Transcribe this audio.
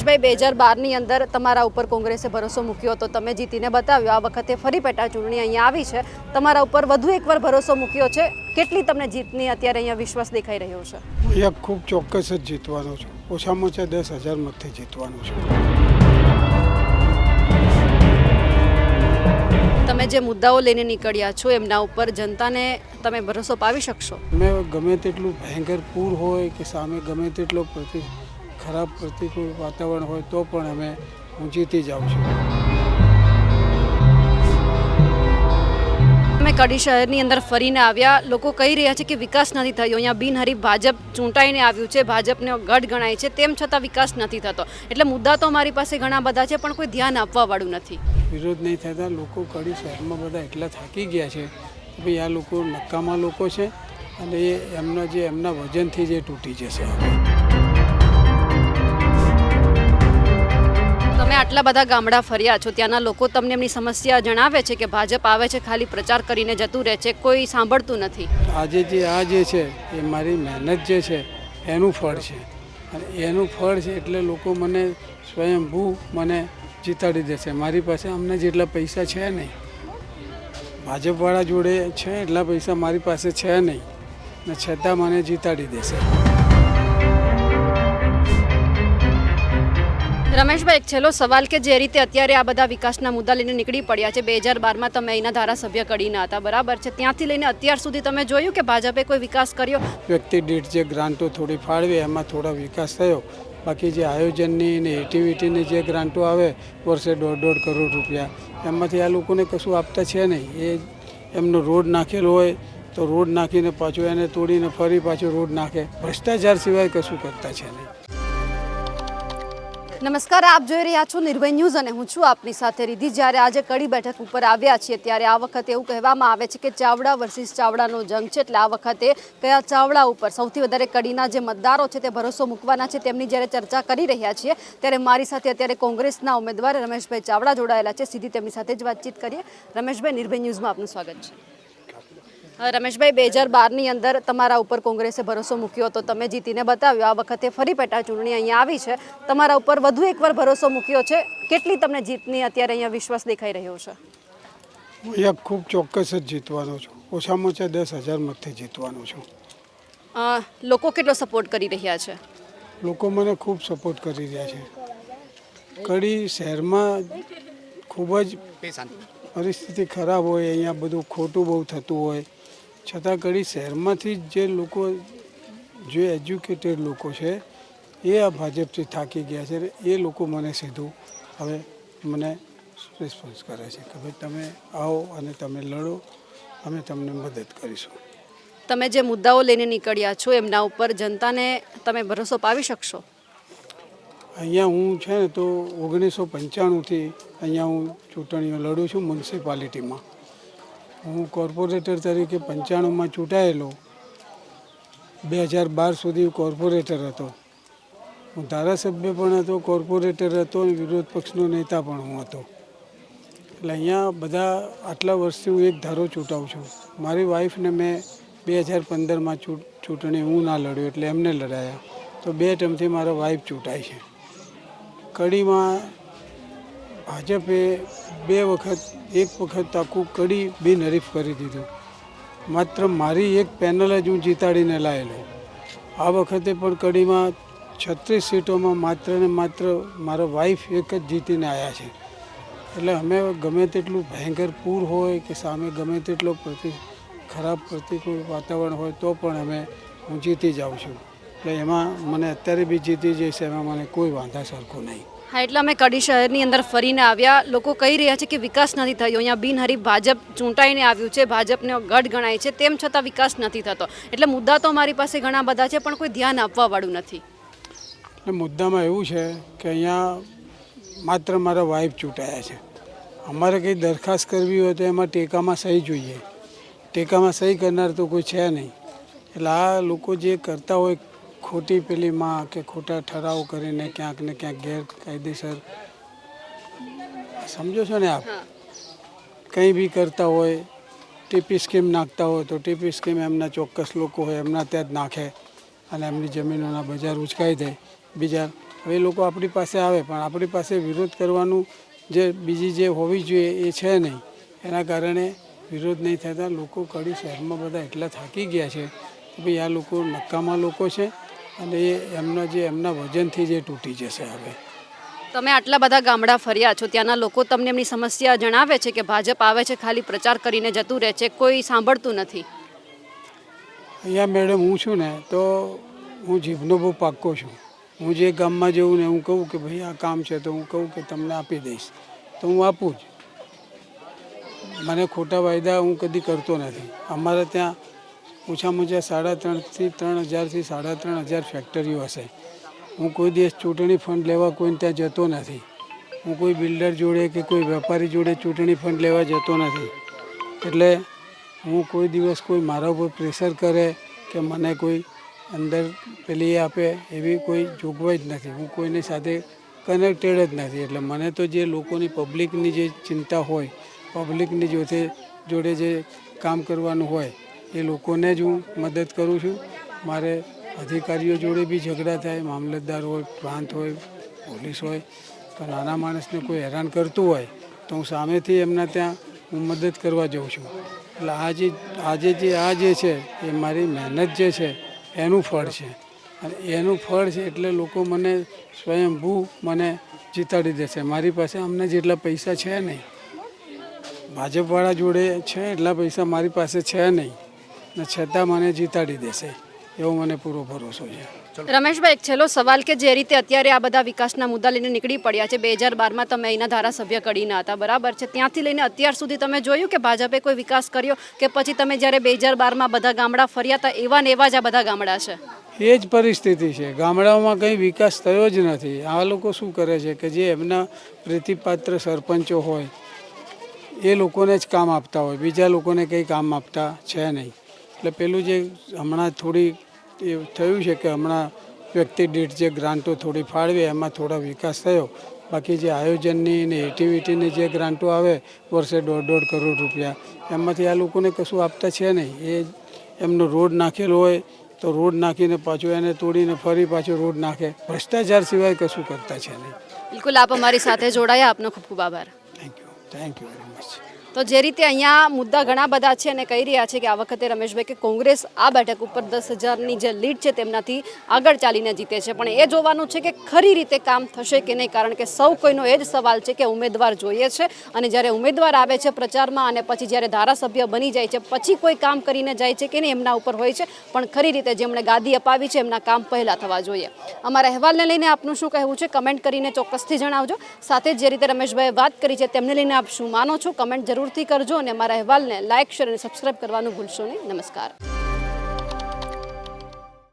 રમેશભાઈ 2012ની અંદર તમારા ઉપર કોંગ્રેસે ભરોસો મૂક્યો હતો, તમે જીતીને બતાવ્યો। આ વખતે ફરી પેટા ચૂંટણી અહીંયા આવી છે, તમારા ઉપર વધુ એકવાર ભરોસો મૂક્યો છે। કેટલી તમને જીતની અત્યારે અહીંયા વિશ્વાસ દેખાઈ રહ્યો છે? અહીંયા ખૂબ ચોક્કસ જ જીતવાનો છું, ઓછામાં ઓછા 10,000 મતથી જીતવાનું છું। તમે જે મુદ્દાઓ લઈને નીકળ્યા છો એમના ઉપર જનતાને તમે ભરોસો પાવી શકશો? અમે ગમે તેટલું ભયંકર પૂર હોય કે સામે ગમે તેટલો ખરાબ પ્રતિકૂળ વાતાવરણ હોય તો પણ હું જીતી જાઉં છું। અમે કડી શહેરની અંદર ફરીને આવ્યા, લોકો કહી રહ્યા છે કે વિકાસ નથી થયો। અહીંયા બિનહરીફ ભાજપ ચૂંટાઈને આવ્યું છે, ભાજપને ગઢ ગણાય છે, તેમ છતાં વિકાસ નથી થતો। એટલે મુદ્દા તો અમારી પાસે ઘણા બધા છે પણ કોઈ ધ્યાન આપવાવાળું નથી। વિરોધ નહીં થતા લોકો કડી શહેરમાં બધા એટલા થાકી ગયા છે કે ભાઈ આ લોકો નકામા લોકો છે અને એ એમના વજનથી જે તૂટી જશે। તમે આટલા બધા ગામડા ફર્યા છો, ત્યાંના લોકો તમને એમની સમસ્યા જણાવે છે કે ભાજપ આવે છે ખાલી પ્રચાર કરીને જતું રહે છે, કોઈ સાંભળતું નથી। આજે જે છે એ મારી મહેનત જે છે એનું ફળ છે અને એનું ફળ છે એટલે લોકો મને સ્વયંભૂ મને જીતાડી દેશે। મારી પાસે અમને જેટલા પૈસા છે નહીં, ભાજપવાળા જોડે છે એટલા પૈસા મારી પાસે છે નહીં ને છતાં મને જીતાડી દેશે। રમેશભાઈ, એક છેલ્લો સવાલ કે જે રીતે અત્યારે આ બધા વિકાસના મુદ્દા લઈને નીકળી પડ્યા છે, 2012માં તમે અહીંના ધારાસભ્ય કડીના હતા, બરાબર છે? ત્યાંથી લઈને અત્યાર સુધી તમે જોયું કે ભાજપે કોઈ વિકાસ કર્યો? વ્યક્તિ દીઠ જે ગ્રાન્ટો થોડી ફાળવી એમાં થોડા વિકાસ થયો, બાકી જે આયોજનની ને એક્ટિવિટીની જે ગ્રાન્ટો આવે વર્ષે 1.5 કરોડ રૂપિયા, એમાંથી આ લોકોને કશું આપતા છે નહીં। એ એમનો રોડ નાખેલો હોય તો રોડ નાખીને પાછું એને તોડીને ફરી પાછું રોડ નાખે, ભ્રષ્ટાચાર સિવાય કશું કરતા છે નહીં। નમસ્કાર, આપ જોઈ રહ્યા છો નિર્ભય ન્યૂઝ અને હું છું આપની સાથે રિધિ। જ્યારે આજે કડી બેઠક ઉપર આવ્યા છીએ ત્યારે આ વખતે એવું કહેવામાં આવે છે કે ચાવડા વર્સિસ ચાવડાનો જંગ છે। એટલે આ વખતે કયા ચાવડા ઉપર સૌથી વધારે કડીના જે મતદારો છે તે ભરોસો મૂકવાના છે તેમની જ્યારે ચર્ચા કરી રહ્યા છીએ ત્યારે મારી સાથે અત્યારે કોંગ્રેસના ઉમેદવાર રમેશભાઈ ચાવડા જોડાયેલા છે। સીધી તેમની સાથે જ વાતચીત કરીએ। રમેશભાઈ, નિર્ભય ન્યૂઝમાં આપનું સ્વાગત છે। રમેશભાઈ, 2012ની અંદર તમારા ઉપર કોંગ્રેસે ભરોસો મૂક્યો હતો, તમે જીતીને બતાવ્યો। આ વખતે ફરી પેટા ચૂંટણી અહીંયા આવી છે, તમારા ઉપર વધુ એકવાર ભરોસો મૂક્યો છે। કેટલી તમને જીતની અત્યારે અહીંયા વિશ્વાસ દેખાઈ રહ્યો છે? અહીંયા ખૂબ ચોક્કસ જ જીતવાનો છું, ઓછામાં ઓછા 10,000 મતથી જીતવાનો છું। લોકો કેટલો સપોર્ટ કરી રહ્યા છે? લોકો મને ખૂબ સપોર્ટ કરી રહ્યા છે। કડી શહેરમાં ખૂબ જ પરિસ્થિતિ ખરાબ હોય, અહીંયા બધું ખોટું બહુ થતું હોય, છતાં કડી શહેરમાંથી જે લોકો જે એજ્યુકેટેડ લોકો છે એ આ ભાજપથી થાકી ગયા છે। એ લોકો મને સીધું હવે મને રિસ્પોન્સ કરે છે કે ભાઈ તમે આવો અને તમે લડો, અમે તમને મદદ કરીશું। તમે જે મુદ્દાઓ લઈને નીકળ્યા છો એમના ઉપર જનતાને તમે ભરોસો પાવી શકશો? અહીંયા હું છે ને તો 1995થી અહીંયા હું ચૂંટણીઓ લડું છું મ્યુનિસિપાલિટીમાં। હું કોર્પોરેટર તરીકે 95માં ચૂંટાયેલો, 2012 સુધી કોર્પોરેટર હતો, હું ધારાસભ્ય પણ હતો, કોર્પોરેટર હતો અને વિરોધ પક્ષનો નેતા પણ હું હતો। એટલે અહીંયા બધા આટલા વર્ષથી હું એક ધારો ચૂંટાવું છું। મારી વાઈફને મેં 2015માં ચૂંટણી હું ના લડ્યો એટલે એમને લડાયા, તો 2 ટર્મથી મારા વાઈફ ચૂંટાય છે। કડીમાં ભાજપે એક વખત આખું કડી બિનહરીફ કરી દીધું, માત્ર મારી એક પેનલ જ હું જીતાડીને લાવેલો। આ વખતે પણ કડીમાં 36 સીટોમાં માત્ર ને માત્ર મારા વાઈફ એક જ જીતીને આવ્યા છે। એટલે અમે ગમે તેટલું ભયંકર પૂર હોય કે સામે ગમે તેટલો ખરાબ પ્રતિકૂળ વાતાવરણ હોય તો પણ હું જીતી જાઉં છું। એટલે એમાં મને અત્યારે બી જીતી જઈશ, એમાં મને કોઈ વાંધા સરખું નહીં। હા, એટલે અમે કડી શહેરની અંદર ફરીને આવ્યા, લોકો કહી રહ્યા છે કે વિકાસ નથી થયો। અહીંયા બિનહરીફ ભાજપ ચૂંટાઈને આવ્યું છે, ભાજપને ગઢ ગણાય છે, તેમ છતાં વિકાસ નથી થતો। એટલે મુદ્દા તો અમારી પાસે ઘણા બધા છે પણ કોઈ ધ્યાન આપવાવાળું નથી। એટલે મુદ્દામાં એવું છે કે અહીંયા માત્ર મારા વાઈફ ચૂંટાયા છે। અમારે કંઈ દરખાસ્ત કરવી હોય તો એમાં ટેકામાં સહી જોઈએ, ટેકામાં સહી કરનાર તો કોઈ છે નહીં। એટલે આ લોકો જે કરતા હોય ખોટી પેલીમાં કે ખોટા ઠરાવ કરીને ક્યાંક ને ક્યાંક ગેરકાયદેસર, સમજો છો ને આપ, કંઈ બી કરતા હોય, ટીપી સ્કીમ નાખતા હોય તો ટીપી સ્કીમ એમના ચોક્કસ લોકો હોય એમના ત્યાં જ નાખે અને એમની જમીનોના બજાર ઉચકાઈ દે, બીજા હવે એ લોકો આપણી પાસે આવે પણ આપણી પાસે વિરોધ કરવાનું જે બીજી જે હોવી જોઈએ એ છે નહીં. એના કારણે વિરોધ નહીં થતા લોકો કડી શહેરમાં બધા એટલા થાકી ગયા છે કે ભાઈ આ લોકો નકામા લોકો છે અને એ એમના વજનથી જે તૂટી જશે હવે. તમે આટલા બધા ગામડા ફર્યા છો, ત્યાંના લોકો તમને એમની સમસ્યા જણાવે છે કે ભાજપ આવે છે ખાલી પ્રચાર કરીને જતું રહે છે, કોઈ સાંભળતું નથી? અહીંયા મેડમ હું છું ને તો હું જીભનો બહુ પાક્કો છું. હું જે ગામમાં જઉં ને હું કહું કે ભાઈ આ કામ છે તો હું કહું કે તમને આપી દઈશ તો હું આપું જ. મને ખોટા વાયદા હું કદી કરતો નથી. અમારે ત્યાં ઓછામાં ઓછા 3,500 થી 3,500 ફેક્ટરીઓ હશે. હું કોઈ દિવસ ચૂંટણી ફંડ લેવા કોઈને ત્યાં જતો નથી. હું કોઈ બિલ્ડર જોડે કે કોઈ વેપારી જોડે ચૂંટણી ફંડ લેવા જતો નથી. એટલે હું કોઈ દિવસ કોઈ મારા ઉપર પ્રેશર કરે કે મને કોઈ અંદર પેલી આપે એવી કોઈ જોગવાઈ જ નથી. હું કોઈની સાથે કનેક્ટેડ જ નથી. એટલે મને તો જે લોકોની પબ્લિકની જે ચિંતા હોય, પબ્લિકની જોડે જે કામ કરવાનું હોય એ લોકોને જ હું મદદ કરું છું. મારે અધિકારીઓ જોડે બી ઝઘડા થાય, મામલતદાર હોય, પ્રાંત હોય, પોલીસ હોય, તો નાના માણસને કોઈ હેરાન કરતું હોય તો હું સામેથી એમના ત્યાં હું મદદ કરવા જાઉં છું. એટલે આ જે છે એ મારી મહેનત જે છે એનું ફળ છે. અને એનું ફળ છે એટલે લોકો મને સ્વયંભૂ મને જીતાડી દેશે. મારી પાસે અમને જેટલા પૈસા છે નહીં, ભાજપવાળા જોડે છે એટલા પૈસા મારી પાસે છે નહીં, ને છતાં મને જીતાડી દેશે એવો મને પૂરો ભરોસો છે. રમેશભાઈ, એક છેલ્લો સવાલ કે જે રીતે અત્યારે આ બધા વિકાસના મુદ્દા લઈને નીકળી પડ્યા છે, 2012માં તમે અહીંના ધારાસભ્ય કડીના હતા, બરાબર છે, ત્યાંથી લઈને અત્યાર સુધી તમે જોયું કે ભાજપે કોઈ વિકાસ કર્યો કે પછી તમે જ્યારે 2012માં બધા ગામડા ફર્યા હતા એવા ને એવા જ આ બધા ગામડા છે? એ જ પરિસ્થિતિ છે. ગામડાઓમાં કંઈ વિકાસ થયો જ નથી. આ લોકો શું કરે છે કે જે એમના પ્રીતિપાત્ર સરપંચો હોય એ લોકોને જ કામ આપતા હોય, બીજા લોકોને કંઈ કામ આપતા છે નહીં. એટલે પેલું જે હમણાં થોડી એ થયું છે કે હમણાં વ્યક્તિ દીઠ જે ગ્રાન્ટો થોડી ફાળવી એમાં થોડા વિકાસ થયો. બાકી જે આયોજનની ને એક્ટિવિટીની જે ગ્રાન્ટો આવે વર્ષે 1.5 કરોડ રૂપિયા, એમાંથી આ લોકોને કશું આપતા છે નહીં. એ એમનો રોડ નાખેલો હોય તો રોડ નાખીને પાછું એને તોડીને ફરી પાછો રોડ નાખે. ભ્રષ્ટાચાર સિવાય કશું કરતા છે નહીં. બિલકુલ, આપ અમારી સાથે જોડાયા, આપનો ખૂબ ખૂબ આભાર. Thank you very much. તો જે રીતે અહીંયા મુદ્દા ઘણા બધા છે અને કહી રહ્યા છે કે આ વખતે રમેશભાઈ કે કોંગ્રેસ આ બેઠક ઉપર 10,000ની જે લીડ છે તેમનાથી આગળ ચાલીને જીતે છે, પણ એ જોવાનું છે કે ખરી રીતે કામ થશે કે નહીં. કારણ કે સૌ કોઈનો એ જ સવાલ છે કે ઉમેદવાર જોઈએ છે અને જ્યારે ઉમેદવાર આવે છે પ્રચારમાં અને પછી જ્યારે ધારાસભ્ય બની જાય છે પછી કોઈ કામ કરીને જાય છે કે નહીં એમના ઉપર હોય છે, પણ ખરી રીતે જેમણે ગાદી અપાવી છે એમના કામ પહેલાં થવા જોઈએ. અમારા અહેવાલને લઈને આપનું શું કહેવું છે કમેન્ટ કરીને ચોક્કસથી જણાવજો. સાથે જ જે રીતે રમેશભાઈએ વાત કરી છે તેમને લઈને આપ શું માનો છો કમેન્ટ જરૂરથી કરજો અને અમારા અહેવાલને લાઇક, શેર અને સબસ્ક્રાઇબ કરવાનું ભૂલશો નહીં. નમસ્કાર.